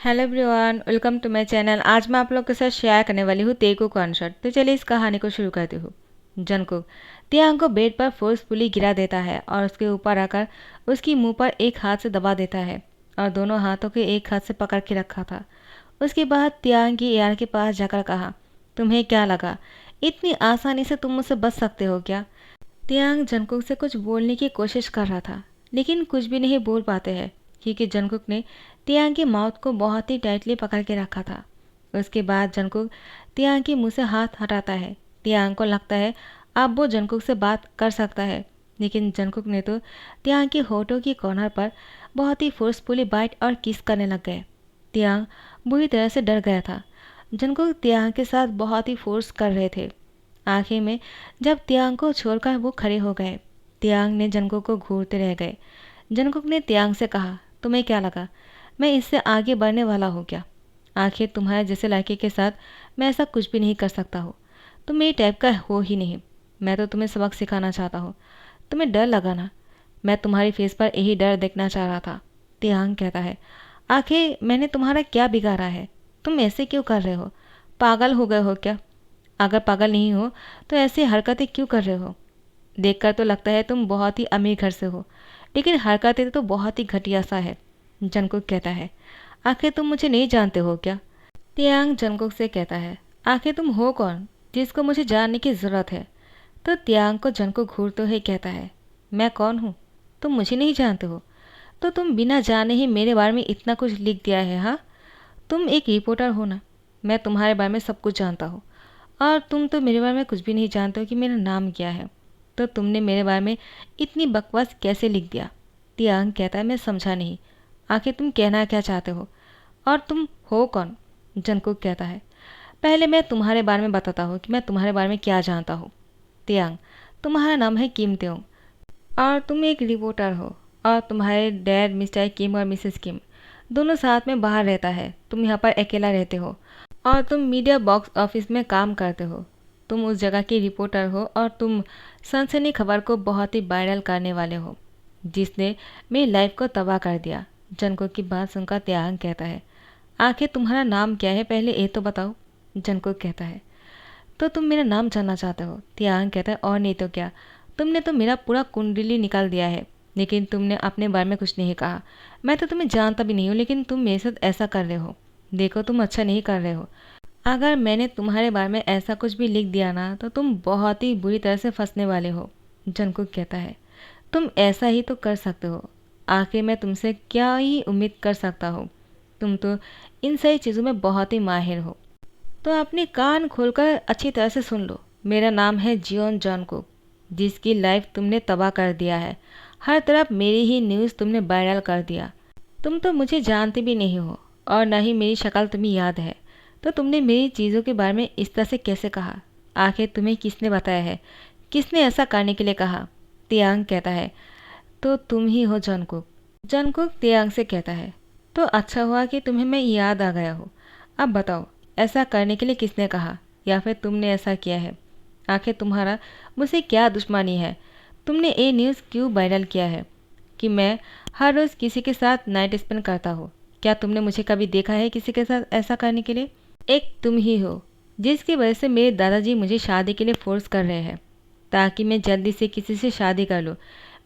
Hello everyone, welcome to my channel. आज मैं आप लोग के साथ शेयर करने वाली हूँ तेगो कॉन्सर्ट। तो चलिए इस कहानी को शुरू करती हूँ। जंगकुक तियांग को बेड पर फोर्सफुली गिरा देता है और उसके ऊपर आकर उसकी मुंह पर एक हाथ से दबा देता है और दोनों हाथों के एक हाथ से पकड़ के रखा था। उसके बाद तियांग की यार के पास जाकर कहा, तुम्हें क्या लगा इतनी आसानी से तुम मुझसे बच सकते हो क्या? तियांग जंगकुक से कुछ बोलने की कोशिश कर रहा था, लेकिन कुछ भी नहीं बोल पाते हैं क्योंकि जंगकुक ने तियांग की माउथ को बहुत ही टाइटली पकड़ के रखा था। उसके बाद जंगकुक तियांग के मुंह से हाथ हटाता है। तियांग को लगता है अब वो जंगकुक से बात कर सकता है, लेकिन जंगकुक ने तो तियांग के होठों की कॉर्नर पर बहुत ही फोर्सफुली बाइट और किस करने लग गए। तियांग बुरी तरह से डर गया था। जंगकुक तियांग के साथ बहुत ही फोर्स कर रहे थे। आखिर में जब तियांग को छोड़कर वो खड़े हो गए, तियांग ने जंगकुक को घूरते रह गए। जंगकुक ने तियांग से कहा, तुम्हें क्या लगा मैं इससे आगे बढ़ने वाला हूँ क्या? आखिर तुम्हारे जैसे लड़के के साथ मैं ऐसा कुछ भी नहीं कर सकता हूँ। तुम मेरी टाइप का हो ही नहीं। मैं तो तुम्हें सबक सिखाना चाहता हूँ। तुम्हें डर लगा ना? मैं तुम्हारी फेस पर यही डर देखना चाह रहा था। तियांग कहता है, आखिर मैंने तुम्हारा क्या बिगाड़ा है? तुम ऐसे क्यों कर रहे हो? पागल हो गए हो क्या? अगर पागल नहीं हो तो ऐसी हरकतें क्यों कर रहे हो? देखकर तो लगता है तुम बहुत ही अमीर घर से हो, लेकिन हरकतें तो बहुत ही घटिया सा है। जंगकुक कहता है, आखिर तुम मुझे नहीं जानते हो क्या? तियांग जंगकुक से कहता है, आखिर तुम हो कौन जिसको मुझे जानने की ज़रूरत है? तो तियांग को जंगकुक घूरते हुए कहता है, मैं कौन हूँ? तुम मुझे नहीं जानते हो? तो तुम बिना जाने ही मेरे बारे में इतना कुछ लिख दिया है? हाँ, तुम एक रिपोर्टर हो ना? मैं तुम्हारे बारे में सब कुछ जानता हूँ और तुम तो मेरे बारे में कुछ भी नहीं जानते हो कि मेरा नाम क्या है। तो तुमने मेरे बारे में इतनी बकवास कैसे लिख दिया? तियांग कहता है, मैं समझा नहीं। आखिर तुम कहना क्या चाहते हो और तुम हो कौन? जंगकुक कहता है, पहले मैं तुम्हारे बारे में बताता हूँ कि मैं तुम्हारे बारे में क्या जानता हूँ। तियांग, तुम्हारा नाम है किम त्योंग और तुम एक रिपोर्टर हो और तुम्हारे डैड मिस्टर किम और मिसेस किम दोनों साथ में बाहर रहता है। तुम यहाँ पर अकेला रहते हो और तुम मीडिया बॉक्स ऑफिस में काम करते हो। तुम उस जगह की रिपोर्टर हो और तुम सनसनी खबर को बहुत ही वायरल करने वाले हो जिसने मेरी लाइफ को तबाह कर दिया। जंगकुक की बात सुनकर तियांग कहता है, आखिर तुम्हारा नाम क्या है पहले ये तो बताओ। जंगकुक कहता है, तो तुम मेरा नाम जानना चाहते हो? तियांग कहता है, और नहीं तो क्या, तुमने तो मेरा पूरा कुंडली निकाल दिया है, लेकिन तुमने अपने बारे में कुछ नहीं कहा। मैं तो तुम्हें जानता भी नहीं हूँ, लेकिन तुम मेरे साथ ऐसा कर रहे हो। देखो तुम अच्छा नहीं कर रहे हो। अगर मैंने तुम्हारे बारे में ऐसा कुछ भी लिख दिया ना तो तुम बहुत ही बुरी तरह से फंसने वाले हो। जंगकुक कहता है, तुम ऐसा ही तो कर सकते हो। आखिर मैं तुमसे क्या ही उम्मीद कर सकता हूँ? तुम तो इन सही चीज़ों में बहुत ही माहिर हो। तो अपने कान खोलकर अच्छी तरह से सुन लो। मेरा नाम है जियोन जंगकुक, जिसकी लाइफ तुमने तबाह कर दिया है। हर तरफ मेरी ही न्यूज़ तुमने वायरल कर दिया। तुम तो मुझे जानते भी नहीं हो और न ही मेरी शक्ल तुम्हें याद है। तो तुमने मेरी चीज़ों के बारे में इस तरह से कैसे कहा? आखिर तुम्हें किसने बताया है? किसने ऐसा करने के लिए कहा? तियांग कहता है, तो तुम ही हो जंगकुक। जंगकुक तियांग से कहता है, तो अच्छा हुआ कि तुम्हें मैं याद आ गया हो। अब बताओ, ऐसा करने के लिए किसने कहा या फिर तुमने ऐसा किया है? आखिर तुम्हारा मुझसे क्या दुश्मनी है? तुमने ये न्यूज़ क्यों वायरल किया है कि मैं हर रोज़ किसी के साथ नाइट स्पेंड करता हूँ? क्या तुमने मुझे कभी देखा है किसी के साथ ऐसा करने के लिए? एक तुम ही हो जिसकी वजह से मेरे दादाजी मुझे शादी के लिए फोर्स कर रहे हैं ताकि मैं जल्दी से किसी से शादी कर लूँ।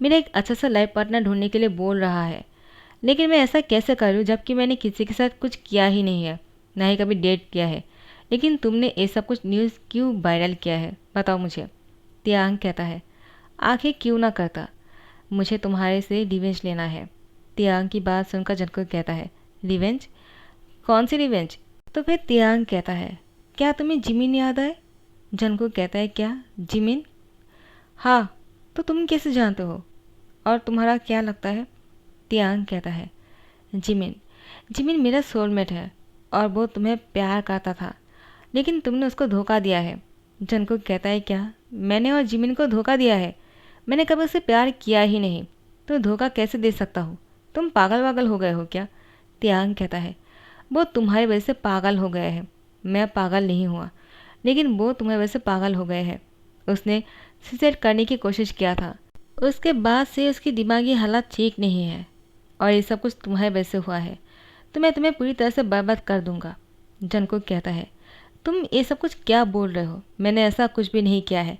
मेरा एक अच्छा सा लाइफ पार्टनर ढूंढने के लिए बोल रहा है, लेकिन मैं ऐसा कैसे करूँ जबकि मैंने किसी के साथ कुछ किया ही नहीं है, ना ही कभी डेट किया है। लेकिन तुमने ये सब कुछ न्यूज़ क्यों वायरल किया है, बताओ मुझे। तियांग कहता है, आखिर क्यों ना करता, मुझे तुम्हारे से रिवेंज लेना है। तियांग की बात सुनकर जंगकुक कहता है, रिवेंज? कौन सी रिवेंज? तो फिर तियांग कहता है, क्या तुम्हें जिमिन याद आए? जंगकुक कहता है, क्या जिमिन? हाँ। तो तुम कैसे जानते हो और तुम्हारा क्या लगता है? तियांग कहता है, जिमिन, जिमिन मेरा सोलमेट है और वो तुम्हें प्यार करता था, लेकिन तुमने उसको धोखा दिया है। जंगकुक कहता है, क्या मैंने और जिमिन को धोखा दिया है? मैंने कभी उससे प्यार किया ही नहीं, तो धोखा कैसे दे सकता हूँ? तुम पागल वागल हो गए हो क्या? तियांग कहता है, वो तुम्हारी वजह से पागल हो गए हैं। मैं पागल नहीं हुआ, लेकिन वो तुम्हारी वजह से पागल हो गए हैं। उसने सुसाइड करने की कोशिश किया था, उसके बाद से उसकी दिमागी हालत ठीक नहीं है और ये सब कुछ तुम्हारी वजह से हुआ है। तो मैं तुम्हें पूरी तरह से बर्बाद कर दूंगा। जंगकुक कहता है, तुम ये सब कुछ क्या बोल रहे हो? मैंने ऐसा कुछ भी नहीं किया है।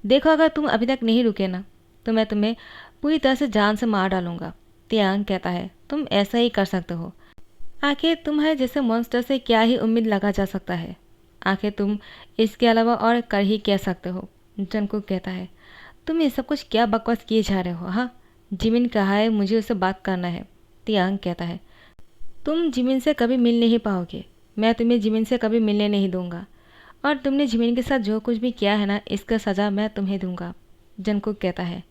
देखो, अगर तुम अभी तक नहीं रुके ना तो मैं तुम्हें पूरी तरह से जान से मार डालूंगा। तियांग कहता है, तुम ऐसा ही कर सकते हो। आखिर तुम्हारे जैसे मॉन्स्टर से क्या ही उम्मीद लगा जा सकता है? आखिर तुम इसके अलावा और कर ही कह सकते हो? जंगकुक कहता है, तुम ये सब कुछ क्या बकवास किए जा रहे हो? हाँ, जिमिन कहा है मुझे उससे बात करना है। तियांग कहता है, तुम जिमिन से कभी मिल नहीं पाओगे। मैं तुम्हें जिमिन से कभी मिलने नहीं दूंगा। और तुमने जिमिन के साथ जो कुछ भी किया है ना, इसका सज़ा मैं तुम्हें दूंगा। जंगकुक कहता है,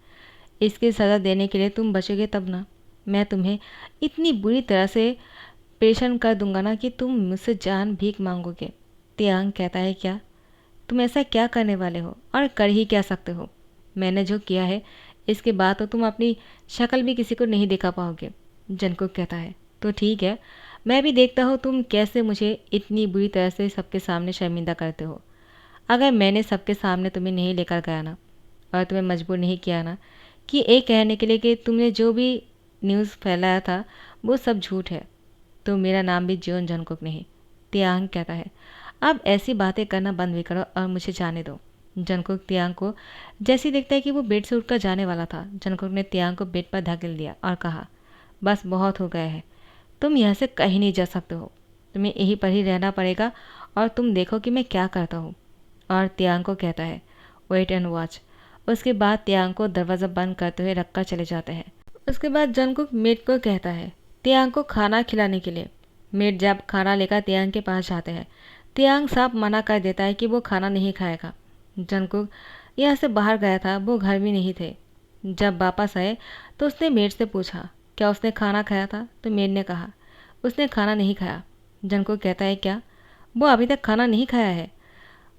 इसकी सज़ा देने के लिए तुम बचोगे तब ना। मैं तुम्हें इतनी बुरी तरह से परेशान कर दूंगा ना कि तुम मुझसे जान भीख मांगोगे। तियांग कहता है, क्या तुम ऐसा क्या करने वाले हो और कर ही क्या सकते हो? मैंने जो किया है इसके बाद तो तुम अपनी शक्ल भी किसी को नहीं दिखा पाओगे। जंगकुक कहता है, तो ठीक है, मैं भी देखता हूँ तुम कैसे मुझे इतनी बुरी तरह से सबके सामने शर्मिंदा करते हो। अगर मैंने सबके सामने तुम्हें नहीं लेकर गया ना और तुम्हें मजबूर नहीं किया ना कि ये कहने के लिए कि तुमने जो भी न्यूज़ फैलाया था वो सब झूठ है, तो मेरा नाम भी जियोन जंगकुक नहीं। तियांग कहता है, अब ऐसी बातें करना बंद भी करो और मुझे जाने दो। जंगकुक तियांग को जैसे ही देखता है कि वो बेड से उठकर जाने वाला था, जंगकुक ने तियांग को बेड पर धकेल दिया और कहा, बस बहुत हो गया है, तुम यहाँ से कहीं नहीं जा सकते हो। तुम्हें यहीं पर ही रहना पड़ेगा और तुम देखो कि मैं क्या करता हूँ। और तियांग को कहता है, वेट एंड वॉच। उसके बाद तियांग को दरवाज़ा बंद करते हुए रखकर चले जाते हैं। उसके बाद जंगकुक मेट को कहता है तियांग को खाना खिलाने के लिए। मेट जब खाना लेकर तियांग के पास जाते हैं, तियांग साफ मना कर देता है कि वो खाना नहीं खाएगा। जंगकुक यहाँ से बाहर गया था, वो घर में नहीं थे। जब वापस आए तो उसने मेट से पूछा, क्या उसने खाना खाया था? तो मेट ने कहा, उसने खाना नहीं खाया। जंगकुक कहता है, क्या वो अभी तक खाना नहीं खाया है?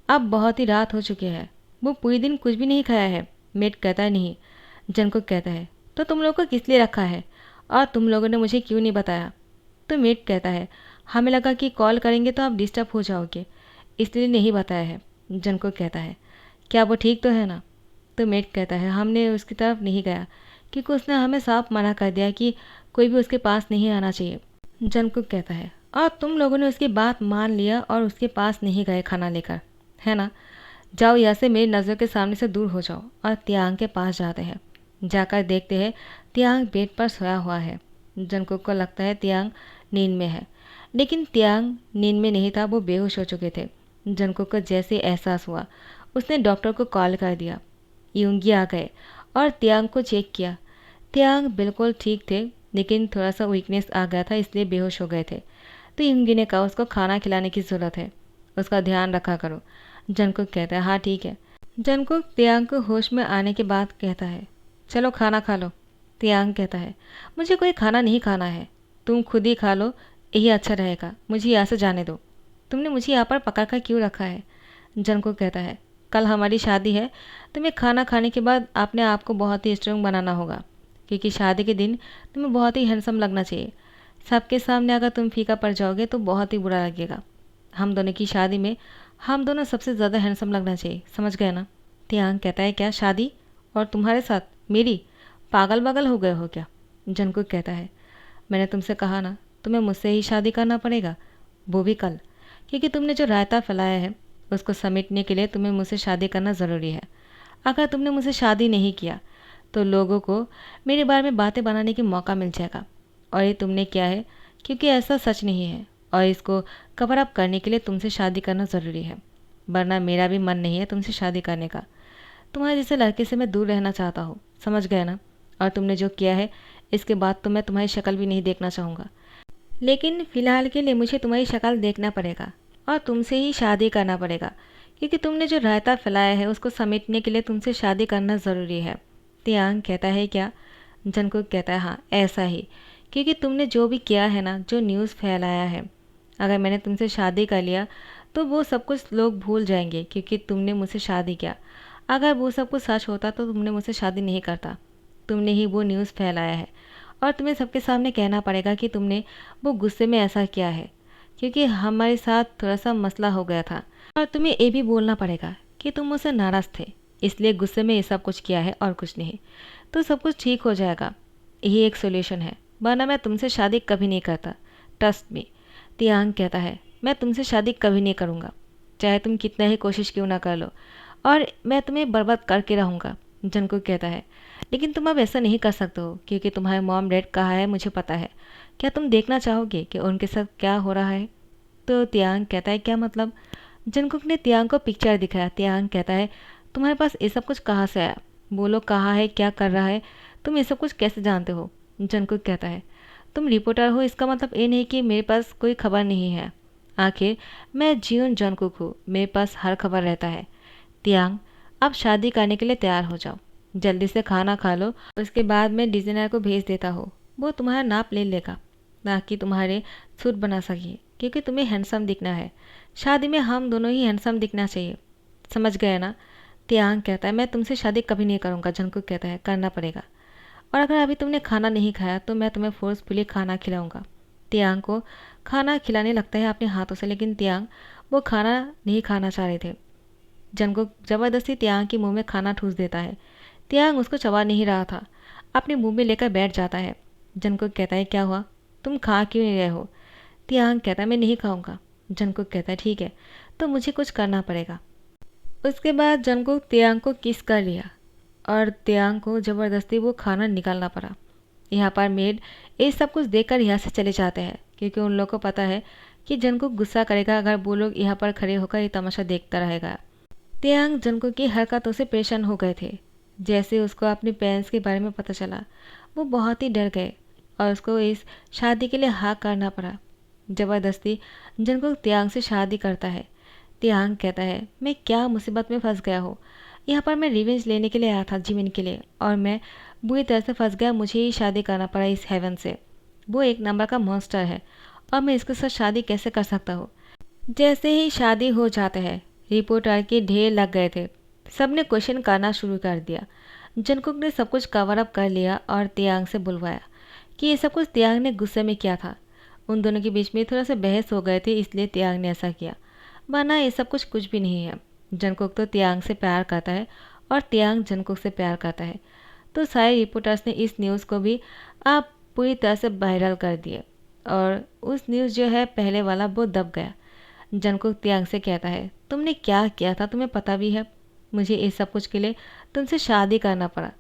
अब बहुत ही रात हो चुकी है, वो पूरी दिन कुछ भी नहीं खाया है। मेट कहता है, नहीं। जंगकुक कहता है, तो तुम लोगों को किस लिए रखा है और तुम लोगों ने मुझे क्यों नहीं बताया? तो मेट कहता है, हमें लगा कि कॉल करेंगे तो आप डिस्टर्ब हो जाओगे, इसलिए नहीं बताया है। जंगकुक कहता है, क्या वो ठीक तो है ना? तो मेट कहता है, हमने उसकी तरफ नहीं गया क्योंकि उसने हमें साफ मना कर दिया कि कोई भी उसके पास नहीं आना चाहिए। जंगकुक कहता है, और तुम लोगों ने उसकी बात मान लिया और उसके पास नहीं गए खाना लेकर, है ना? जाओ यहाँ से, मेरी नज़र के सामने से दूर हो जाओ। और तियांग के पास जाते हैं। जाकर देखते हैं तियांग बेड पर सोया हुआ है। जंगकुक को लगता है तियांग नींद में है, लेकिन तियांग नींद में नहीं था, वो बेहोश हो चुके थे। जंगकुक को जैसे एहसास हुआ उसने डॉक्टर को कॉल कर दिया। यूंगी आ गए और तियांग को चेक किया। तियांग बिल्कुल ठीक थे, लेकिन थोड़ा सा वीकनेस आ गया था, इसलिए बेहोश हो गए थे। तो यूंगी ने कहा, उसको खाना खिलाने की ज़रूरत है, उसका ध्यान रखा करो। जंगकुक कहता है, हाँ ठीक है। जंगकुक तियांग को होश में आने के बाद कहता है, चलो खाना खा लो। तियांग कहता है, मुझे कोई खाना नहीं खाना है, तुम खुद ही खा लो, यही अच्छा रहेगा, मुझे यहाँ से जाने दो। तुमने मुझे यहाँ पर पकड़ कर क्यों रखा है? जंगकुक कहता है, कल हमारी शादी है, तुम्हें खाना खाने के बाद अपने आप को बहुत ही स्ट्रांग बनाना होगा, क्योंकि शादी के दिन तुम्हें बहुत ही हैंडसम लगना चाहिए। सबके सामने अगर तुम फीका पड़ जाओगे तो बहुत ही बुरा लगेगा। हम दोनों की शादी में हम दोनों सबसे ज़्यादा हैंडसम लगना चाहिए, समझ गए ना? तियांग कहता है, क्या शादी और तुम्हारे साथ मेरी? पागल वागल हो गए हो क्या? जंगकुक कहता है, मैंने तुमसे कहा ना, तुम्हें मुझसे ही शादी करना पड़ेगा, वो भी कल, क्योंकि तुमने जो रायता फैलाया है उसको समेटने के लिए तुम्हें मुझसे शादी करना ज़रूरी है। अगर तुमने मुझसे शादी नहीं किया तो लोगों को मेरे बारे में बातें बनाने की मौका मिल जाएगा, और ये तुमने किया है, क्योंकि ऐसा सच नहीं है और इसको कवर अप करने के लिए तुमसे शादी करना ज़रूरी है, वरना मेरा भी मन नहीं है तुमसे शादी करने का। तुम्हारे जैसे लड़के से मैं दूर रहना चाहता हूँ, समझ गए ना? और तुमने जो किया है इसके बाद तो मैं तुम्हारी शक्ल भी नहीं देखना चाहूँगा, लेकिन फ़िलहाल के लिए मुझे तुम्हारी शक्ल देखना पड़ेगा और तुमसे ही शादी करना पड़ेगा, क्योंकि तुमने जो रायता फैलाया है उसको समेटने के लिए तुमसे शादी करना ज़रूरी है। तियांग कहता है, क्या? जंगकुक कहता है, हाँ ऐसा ही, क्योंकि तुमने जो भी किया है ना, जो न्यूज़ फैलाया है, अगर मैंने तुमसे शादी कर लिया तो वो सब कुछ लोग भूल जाएंगे क्योंकि तुमने मुझसे शादी किया। अगर वो सब कुछ सच होता तो तुमने मुझसे शादी नहीं करता, तुमने ही वो न्यूज़ फैलाया है और तुम्हें सबके सामने कहना पड़ेगा कि तुमने वो गुस्से में ऐसा किया है क्योंकि हमारे साथ थोड़ा सा मसला हो गया था, और तुम्हें ये भी बोलना पड़ेगा कि तुम मुझसे नाराज़ थे, इसलिए गुस्से में ये सब कुछ किया है और कुछ नहीं। तो सब कुछ ठीक हो जाएगा, यही एक सोल्यूशन है, वरना मैं तुमसे शादी कभी नहीं करता। Trust me. तियांग कहता है, मैं तुमसे शादी कभी नहीं करूँगा, चाहे तुम कितना ही कोशिश क्यों ना कर लो, और मैं तुम्हें बर्बाद करके रहूँगा। जंगकुक कहता है, लेकिन तुम अब ऐसा नहीं कर सकते हो क्योंकि तुम्हारे मॉम डैड कहाँ है मुझे पता है। क्या तुम देखना चाहोगे कि उनके साथ क्या हो रहा है? तो तियांग कहता है, क्या मतलब? जंगकुक ने तियांग को पिक्चर दिखाया। तियांग कहता है, तुम्हारे पास ये सब कुछ कहाँ से आया? बोलो कहाँ है, क्या कर रहा है, तुम ये सब कुछ कैसे जानते हो? जंगकुक कहता है, तुम रिपोर्टर हो इसका मतलब ये नहीं कि मेरे पास कोई खबर नहीं है। आखिर मैं जियोन जंगकुक हूँ, मेरे पास हर खबर रहता है। तियांग, अब शादी करने के लिए तैयार हो जाओ, जल्दी से खाना खा लो, उसके बाद मैं डिज़ाइनर को भेज देता हूँ, वो तुम्हारा नाप ले लेगा, ना कि तुम्हारे सूट बना सके, क्योंकि तुम्हें हैंडसम दिखना है। शादी में हम दोनों ही हैंडसम दिखना चाहिए, समझ गए ना? तियांग कहता है, मैं तुमसे शादी कभी नहीं करूँगा। जंगकुक कहता है, करना पड़ेगा, और अगर अभी तुमने खाना नहीं खाया तो मैं तुम्हें फोर्सफुली खाना खिलाऊंगा। तियांग को खाना खिलाने लगता है अपने हाथों से, लेकिन तियांग वो खाना नहीं खाना चाह रहे थे। जंगकुक जबरदस्ती तियांग के मुंह में खाना ठूस देता है। तियांग उसको चबा नहीं रहा था, अपने मुंह में लेकर बैठ जाता है। जंगकुक कहता है, क्या हुआ, तुम खा क्यों नहीं रहे हो? तियांग कहता है, मैं नहीं खाऊंगा। जंगकुक कहता है, ठीक है, तो मुझे कुछ करना पड़ेगा। उसके बाद जंगकुक तियांग को किस कर लिया और तियांग को ज़बरदस्ती वो खाना निकालना पड़ा। यहाँ पर मेड ये सब कुछ देखकर यहाँ से चले जाते हैं, क्योंकि उन लोगों को पता है कि जंगकुक गुस्सा करेगा अगर वो लोग यहाँ पर खड़े होकर ये तमाशा देखता रहेगा। तियांग जंगकुक की हरकतों से परेशान हो गए थे। जैसे उसको अपने पेरेंट्स के बारे में पता चला, वो बहुत ही डर गए और उसको इस शादी के लिए हाँ करना पड़ा। ज़बरदस्ती जंगकुक तियांग से शादी करता है। तियांग कहता है, मैं क्या मुसीबत में फंस गया हूँ, यहाँ पर मैं रिवेंज लेने के लिए आया था, जिमिन के लिए, और मैं बुरी तरह से फंस गया, मुझे ही शादी करना पड़ा इस हेवन से। वो एक नंबर का मॉन्स्टर है और मैं इसके साथ शादी कैसे कर सकता हूँ? जैसे ही शादी हो जाते हैं, रिपोर्टर के ढेर लग गए थे। सब ने क्वेश्चन करना शुरू कर दिया। जंगकुक ने सब कुछ कवर अप कर लिया और तियांग से बुलवाया कि ये सब कुछ तियांग ने गुस्से में किया था। उन दोनों के बीच में थोड़ा सा बहस हो गए थे, इसलिए तियांग ने ऐसा किया, वरना ये सब कुछ भी नहीं है। जंगकुक तो तियांग से प्यार करता है और तियांग जंगकुक से प्यार करता है। तो सारे रिपोर्टर्स ने इस न्यूज़ को भी आप पूरी तरह से वायरल कर दिए और उस न्यूज़ जो है पहले वाला वो दब गया। जंगकुक तियांग से कहता है, तुमने क्या किया था तुम्हें पता भी है? मुझे इस सब कुछ के लिए तुमसे शादी करना पड़ा।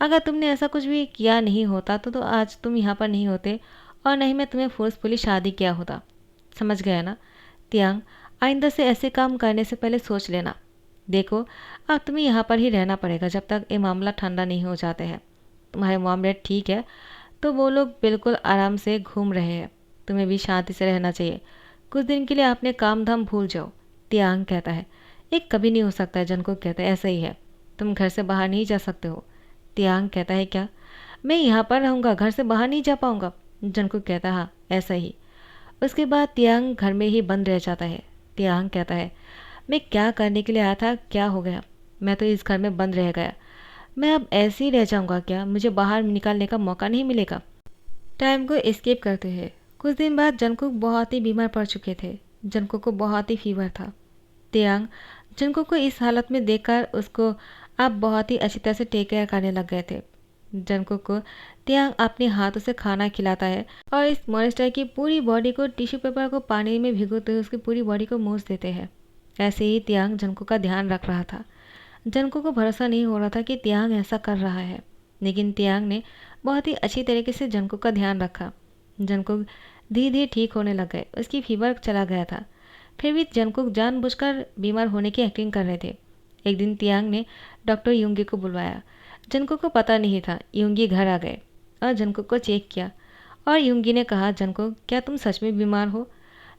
अगर तुमने ऐसा कुछ भी किया नहीं होता तो आज तुम यहाँ पर नहीं होते और नहीं मैं तुम्हें फोर्सफुली शादी किया होता। समझ गया ना? तियांग, आइंदा से ऐसे काम करने से पहले सोच लेना। देखो, अब तुम्हें यहाँ पर ही रहना पड़ेगा जब तक ये मामला ठंडा नहीं हो जाते हैं। तुम्हारे मॉम डैड ठीक है तो वो लोग बिल्कुल आराम से घूम रहे हैं, तुम्हें भी शांति से रहना चाहिए। कुछ दिन के लिए अपने काम धाम भूल जाओ। तियांग कहता है, एक कभी नहीं हो सकता है। जंगकुक कहता है, ऐसा ही है, तुम घर से बाहर नहीं जा सकते हो। तियांग कहता है, क्या मैं यहाँ पर रहूँगा, घर से बाहर नहीं जा पाऊँगा? जंगकुक कहता है, हाँ ऐसा ही। उसके बाद तियांग घर में ही बंद रह जाता है। तियांग कहता है, मैं क्या करने के लिए आया था, क्या हो गया? मैं तो इस घर में बंद रह गया, मैं अब ऐसे ही रह जाऊंगा क्या? मुझे बाहर निकालने का मौका नहीं मिलेगा? टाइम को एस्केप करते हैं। कुछ दिन बाद जंगकुक बहुत ही बीमार पड़ चुके थे। जंगकुक को बहुत ही फीवर था। तियांग जंगकुक को इस हालत में देखकर उसको अब बहुत ही अच्छी तरह से टेक केयर करने लग गए थे। जंगकुक को तियांग अपने हाथों से खाना खिलाता है और इस मॉन्स्टर की पूरी बॉडी को टिश्यू पेपर को पानी में भिगोते हुए उसकी पूरी बॉडी को मूछ देते हैं। ऐसे ही तियांग जंगकुक का ध्यान रख रहा था। जंगकुक को भरोसा नहीं हो रहा था कि तियांग ऐसा कर रहा है, लेकिन तियांग ने बहुत ही अच्छी तरीके से जंगकुक का ध्यान रखा। जंगकुक धीरे धीरे ठीक होने लग गए, उसकी फीवर चला गया था। फिर भी जंगकुक जानबूझकर बीमार होने की एक्टिंग कर रहे थे। एक दिन तियांग ने डॉक्टर युंगी को बुलवाया। जंगकुक को पता नहीं था। युंगी घर आ गए और जंगकुक को चेक किया और युंगी ने कहा, जंगकुक क्या तुम सच में बीमार हो?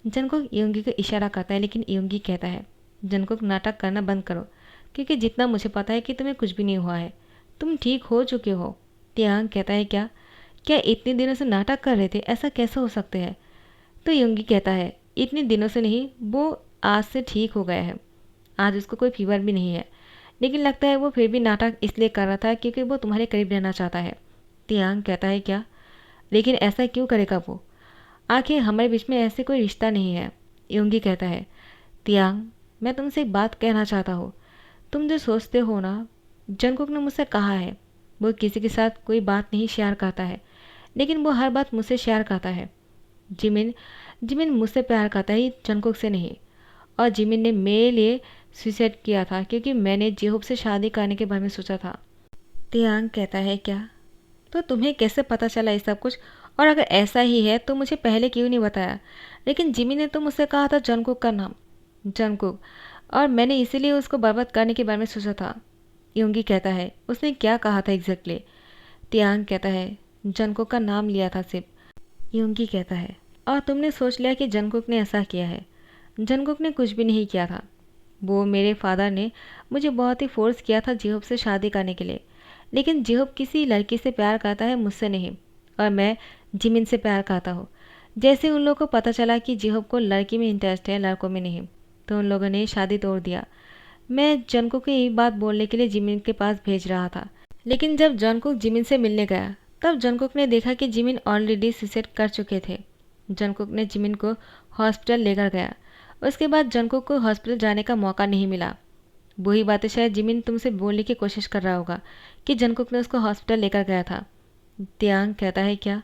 जंगकुक युंगी को इशारा करता है, लेकिन युंगी कहता है, जंगकुक नाटक करना बंद करो, क्योंकि जितना मुझे पता है कि तुम्हें कुछ भी नहीं हुआ है, तुम ठीक हो चुके हो। तियांग कहता है, क्या क्या इतने दिनों से नाटक कर रहे थे, ऐसा कैसे हो सकते हैं? तो युंगी कहता है, इतने दिनों से नहीं, वो आज से ठीक हो गया है, आज उसको कोई फीवर भी नहीं है, लेकिन लगता है वो फिर भी नाटक इसलिए कर रहा था क्योंकि वो तुम्हारे करीब रहना चाहता है। तियांग कहता है, क्या? लेकिन ऐसा क्यों करेगा वो? आखिर हमारे बीच में ऐसे कोई रिश्ता नहीं है। युंगी कहता है, तियांग मैं तुमसे एक बात कहना चाहता हूँ। तुम जो सोचते हो ना, जंगकुक ने मुझसे कहा है वो किसी के साथ कोई बात नहीं शेयर करता है, लेकिन वो हर बात मुझसे शेयर करता है। जिमिन जिमिन मुझसे प्यार करता है, जंगकुक से नहीं। और जिमिन ने मेरे लिए सुसाइड किया था क्योंकि मैंने जेहोप से शादी करने के बारे में सोचा था। तियांग कहता है, क्या? तो तुम्हें कैसे पता चला ये सब कुछ? और अगर ऐसा ही है तो मुझे पहले क्यों नहीं बताया? लेकिन जिमी ने तो मुझसे कहा था जंगकुक का नाम, जंगकुक, और मैंने इसीलिए उसको बर्बाद करने के बारे में सोचा था। योंगी कहता है, उसने क्या कहा था एग्जैक्टली? तियांग कहता है, जंगकुक का नाम लिया था सिर्फ। योंगी कहता है, और तुमने सोच लिया कि जंगकुक ने ऐसा किया है? जंगकुक ने कुछ भी नहीं किया था। वो मेरे फादर ने मुझे बहुत ही फोर्स किया था जेहोप से शादी करने के लिए। लेकिन जेहोप किसी लड़की से प्यार करता है, मुझसे नहीं। और मैं जिमिन से प्यार करता हूँ। जैसे उन लोगों को पता चला कि जेहोप को लड़की में इंटरेस्ट है, लड़कों में नहीं, तो उन लोगों ने शादी तोड़ दिया। मैं जंगकुक को यही बात बोलने के लिए जिमिन के पास भेज रहा था। लेकिन जब जंगकुक जिमिन से मिलने गया तब जंगकुक ने देखा कि जिमिन ऑलरेडी सुसाइड कर चुके थे। जंगकुक ने जिमिन को हॉस्पिटल लेकर गया। उसके बाद जंगकुक को हॉस्पिटल जाने का मौका नहीं मिला। वही बातें शायद जिमिन तुमसे बोलने की कोशिश कर रहा होगा कि जंगकुक ने उसको हॉस्पिटल लेकर गया था। तियांग कहता है, क्या?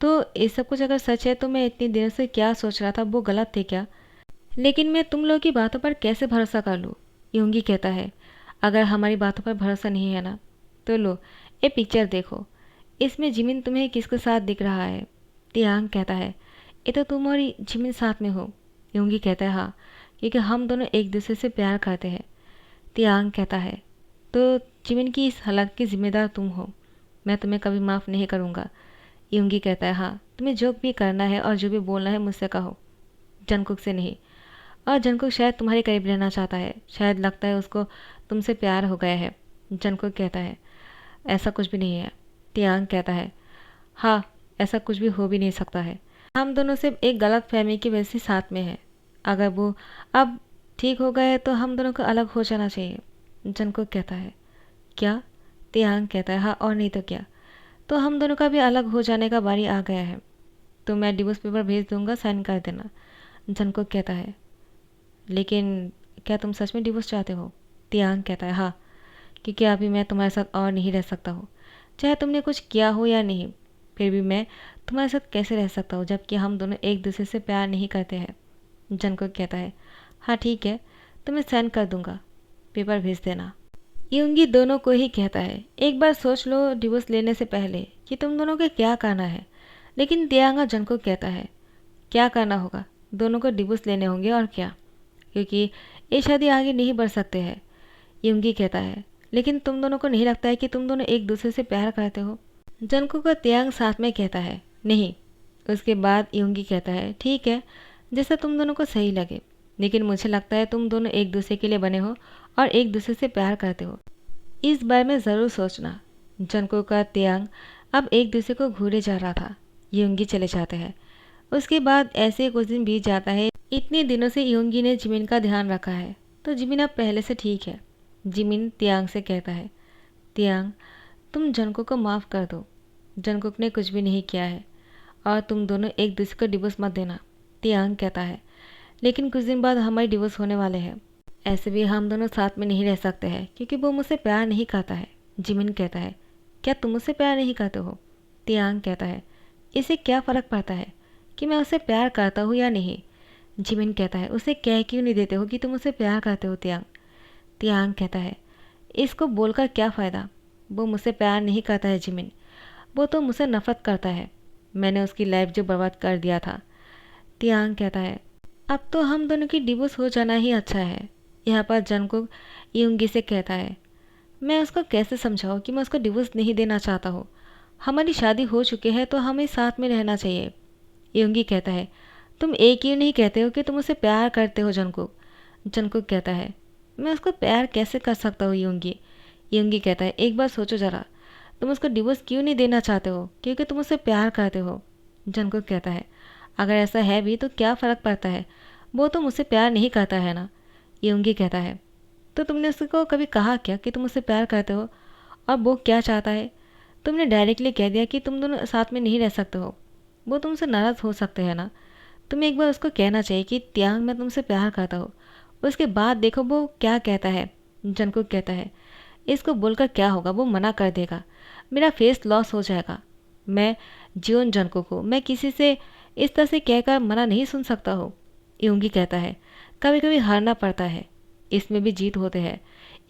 तो ये सब कुछ अगर सच है तो मैं इतनी देर से क्या सोच रहा था, वो गलत थे क्या? लेकिन मैं तुम लोगों की बातों पर कैसे भरोसा कर लूँ? योंगी कहता है, अगर हमारी बातों पर भरोसा नहीं है ना, तो लो ये पिक्चर देखो। इसमें जिमिन तुम्हें किसके साथ दिख रहा है? तियांग कहता है, ये तो तुम और जिमिन साथ में हो। योंगी कहता है, हाँ, क्योंकि हम दोनों एक दूसरे से प्यार करते हैं। तियांग कहता है, तो जिमिन की इस हालत की जिम्मेदार तुम हो। मैं तुम्हें कभी माफ़ नहीं करूँगा। योंगी कहता है, हाँ, तुम्हें जो भी करना है और जो भी बोलना है मुझसे कहो, जंगकुक से नहीं। और जंगकुक शायद तुम्हारे करीब रहना चाहता है, शायद लगता है उसको तुमसे प्यार हो गया है। जंगकुक कहता है, ऐसा कुछ भी नहीं है। तियांग कहता है, हाँ, ऐसा कुछ भी हो भी नहीं सकता है। हम दोनों सिर्फ एक गलत फहमी की वजह से साथ में हैं। अगर वो अब ठीक हो गए तो हम दोनों को अलग हो जाना चाहिए। जंगकुक कहता है, क्या? तियांग कहता है, हाँ, और नहीं तो क्या। तो हम दोनों का भी अलग हो जाने का बारी आ गया है। तो मैं डिवोर्स पेपर भेज दूंगा, साइन कर देना। जंगकुक कहता है, लेकिन क्या तुम सच में डिवोर्स चाहते हो? तियांग कहता है, हाँ, क्योंकि अभी मैं तुम्हारे साथ और नहीं रह सकता हूँ। चाहे तुमने कुछ किया हो या नहीं, फिर भी मैं तुम्हारे साथ कैसे रह सकता हूँ जबकि हम दोनों एक दूसरे से प्यार नहीं करते हैं। जंगकुक कहता है, हाँ ठीक है, तो मैं साइन कर दूंगा, पेपर भेज देना। योंगी दोनों को ही कहता है, एक बार सोच लो डिवोर्स लेने से पहले कि तुम दोनों को क्या करना है। लेकिन तियांग जंगकुक कहता है, क्या करना होगा? दोनों को डिवोर्स लेने होंगे और क्या, क्योंकि ये शादी आगे नहीं बढ़ सकते हैं। योंगी कहता है, लेकिन तुम दोनों को नहीं लगता है कि तुम दोनों एक दूसरे से प्यार करते हो? जंगकुक और तियांग साथ में कहता है, नहीं। उसके बाद योंगी कहता है, ठीक है, जैसा तुम दोनों को सही लगे, लेकिन मुझे लगता है तुम दोनों एक दूसरे के लिए बने हो और एक दूसरे से प्यार करते हो। इस बारे में ज़रूर सोचना। जंगकुक का तियांग अब एक दूसरे को घूरे जा रहा था। योंगी चले जाते हैं। उसके बाद ऐसे कुछ दिन बीत जाता है। इतने दिनों से योंगी ने जिमिन का ध्यान रखा है, तो जिमिन अब पहले से ठीक है। जिमिन तियांग से कहता है, तियांग, तुम जंगकुक को माफ़ कर दो। जंगकुक ने कुछ भी नहीं किया है और तुम दोनों एक दूसरे को डिवोर्स मत देना। तियांग कहता है, लेकिन कुछ दिन बाद हमारी डिवोर्स होने वाले हैं। ऐसे भी हम दोनों साथ में नहीं रह सकते हैं क्योंकि वो मुझसे प्यार नहीं करता है। जिमिन कहता है, क्या तुम मुझसे प्यार नहीं करते हो? तियांग कहता है, इससे क्या फ़र्क पड़ता है कि मैं उससे प्यार करता हूँ या नहीं? जिमिन कहता है, उसे कह क्यों नहीं देते हो कि तुम उससे प्यार करते हो? तियांग तियांग कहता है, इसको बोलकर क्या फ़ायदा? वो मुझसे प्यार नहीं करता है जिमिन, वो तो मुझसे नफ़रत करता है। मैंने उसकी लाइफ जो बर्बाद कर दिया था। तियांग कहता है, अब तो हम दोनों की डिवोर्स हो जाना ही अच्छा है। यहाँ पर जंगकुक योंगी से कहता है, मैं उसको कैसे समझाऊँ कि मैं उसको डिवोर्स नहीं देना चाहता हूँ। हमारी शादी हो चुकी है तो हमें साथ में रहना चाहिए। योंगी कहता है, तुम एक ही नहीं कहते हो कि तुम उसे प्यार करते हो जंगकुक। जंगकुक कहता है, मैं उसको प्यार कैसे कर सकता हूँ योंगी? योंगी कहता है, एक बार सोचो ज़रा, तुम उसको डिवोर्स क्यों नहीं देना चाहते हो? क्योंकि तुम उससे प्यार करते हो। जंगकुक कहता है, अगर ऐसा है भी तो क्या फ़र्क पड़ता है, वो तो मुझसे प्यार नहीं करता है ना। योंगी कहता है, तो तुमने उसको कभी कहा क्या कि तुम उससे प्यार करते हो और वो क्या चाहता है? तुमने डायरेक्टली कह दिया कि तुम दोनों साथ में नहीं रह सकते हो। वो तुमसे नाराज़ हो सकते हैं ना। तुम्हें एक बार उसको कहना चाहिए कि तियांग, मैं तुमसे प्यार करता हूँ। उसके बाद देखो वो क्या कहता है। जंगकुक कहता है, इसको बोलकर क्या होगा, वो मना कर देगा, मेरा फेस लॉस हो जाएगा। मैं जियोन जंगकुक हूँ, मैं किसी से इस तरह से कहकर मना नहीं सुन सकता हो। यूंगी कहता है, कभी कभी हारना पड़ता है, इसमें भी जीत होते हैं।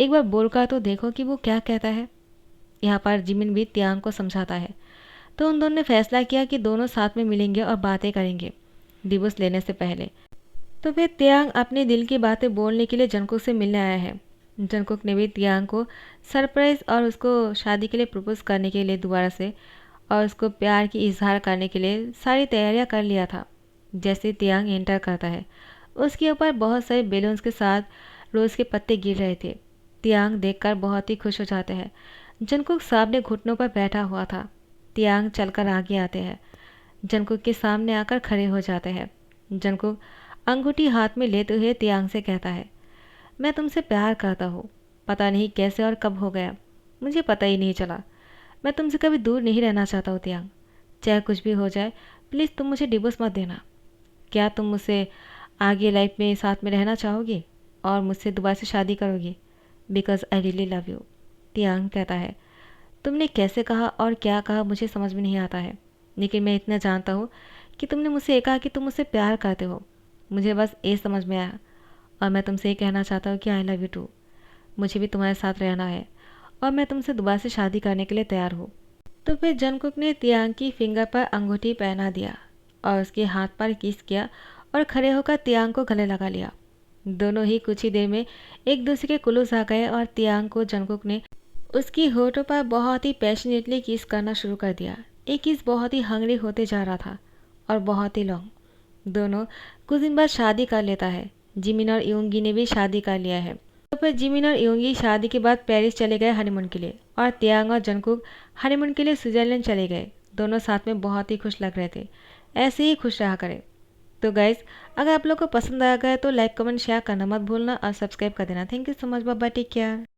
एक बार बोलकर तो देखो कि वो क्या कहता है। यहाँ पर जिमिन भी तियांग को समझाता है। तो उन दोनों ने फैसला किया कि दोनों साथ में मिलेंगे और बातें करेंगे डिवोर्स लेने से पहले। तो फिर तियांग अपने दिल की बातें बोलने के लिए जंगकुक से मिलने आया है। जंगकुक ने भी तियांग को सरप्राइज और उसको शादी के लिए प्रपोज करने के लिए दोबारा से और उसको प्यार की इजहार करने के लिए सारी तैयारियां कर लिया था। जैसे तियांग एंटर करता है, उसके ऊपर बहुत सारे बैलून्स के साथ रोज़ के पत्ते गिर रहे थे। तियांग देखकर बहुत ही खुश हो जाते हैं। जंगकुक सामने घुटनों पर बैठा हुआ था। तियांग चलकर आगे आते हैं, जंगकुक के सामने आकर खड़े हो जाते हैं। जंगकुक अंगूठी हाथ में लेते हुए तियांग से कहता है, मैं तुमसे प्यार करता हूँ, पता नहीं कैसे और कब हो गया, मुझे पता ही नहीं चला। मैं तुमसे कभी दूर नहीं रहना चाहता हूँ तियांग, चाहे कुछ भी हो जाए, प्लीज़ तुम मुझे डिवोर्स मत देना। क्या तुम मुझसे आगे लाइफ में साथ में रहना चाहोगी और मुझसे दोबारा से शादी करोगी? Because I really love you. Tiang कहता है, तुमने कैसे कहा और क्या कहा मुझे समझ में नहीं आता है, लेकिन मैं इतना जानता हूँ कि तुमने मुझसे ये कहा कि तुम मुझसे प्यार करते हो। मुझे बस ये समझ में आया और मैं तुमसे ये कहना चाहता हूँ कि आई लव यू टू। मुझे भी तुम्हारे साथ रहना है और मैं तुमसे दोबारा से शादी करने के लिए तैयार हूँ। तो फिर जंगकुक ने तियांग की फिंगर पर अंगूठी पहना दिया और उसके हाथ पर किस किया और खड़े होकर तियांग को गले लगा लिया। दोनों ही कुछ ही देर में एक दूसरे के क्लोज आ गए और तियांग को जंगकुक ने उसकी होठों पर बहुत ही पैशनेटली किस करना शुरू कर दिया। एक किस बहुत ही हंगरी होते जा रहा था और बहुत ही लॉन्ग। दोनों कुछ दिन बाद शादी कर लेता है। जिमिन और यूंगी ने भी शादी कर लिया है। तो फिर जिमिन और यूंगी शादी के बाद पेरिस चले गए हनीमून के लिए और तियांग और जंगकुक हनीमून के लिए स्विट्जरलैंड चले गए। दोनों साथ में बहुत ही खुश लग रहे थे। ऐसे ही खुश रहा करें। तो गाइज, अगर आप लोग को पसंद आया गया तो लाइक कमेंट शेयर करना मत भूलना और सब्सक्राइब कर देना। Thank you so much, bye bye, take care.